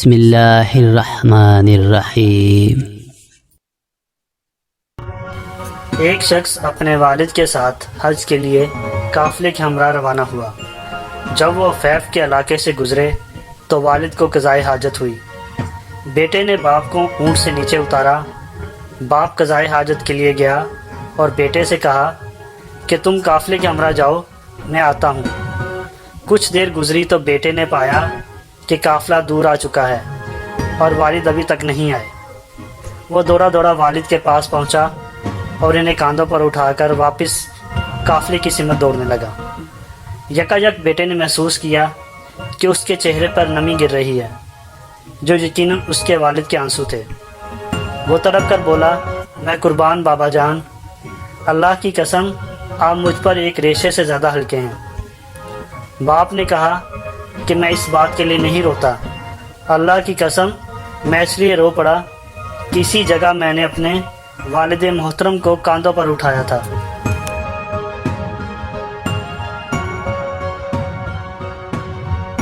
بسم اللہ الرحمن الرحیم۔ ایک شخص اپنے والد کے ساتھ حج کے لیے قافلے کے ہمراہ روانہ ہوا۔ جب وہ فیف کے علاقے سے گزرے تو والد کو قضائے حاجت ہوئی۔ بیٹے نے باپ کو اونٹ سے نیچے اتارا۔ باپ قضائے حاجت کے لیے گیا اور بیٹے سے کہا کہ تم قافلے کے ہمراہ جاؤ، میں آتا ہوں۔ کچھ دیر گزری تو بیٹے نے پایا کہ قافلہ دور آ چکا ہے اور والد ابھی تک نہیں آئے۔ وہ دوڑا دوڑا والد کے پاس پہنچا اور انہیں کاندھوں پر اٹھا کر واپس قافلے کی سمت دوڑنے لگا۔ یکایک بیٹے نے محسوس کیا کہ اس کے چہرے پر نمی گر رہی ہے، جو یقیناً اس کے والد کے آنسو تھے۔ وہ تڑپ کر بولا، میں قربان بابا جان، اللہ کی قسم آپ مجھ پر ایک ریشے سے زیادہ ہلکے ہیں۔ باپ نے کہا کہ میں اس بات کے لیے نہیں روتا، اللہ کی قسم میں اس لیے رو پڑا کہ اسی جگہ میں نے اپنے والد محترم کو کاندھوں پر اٹھایا تھا۔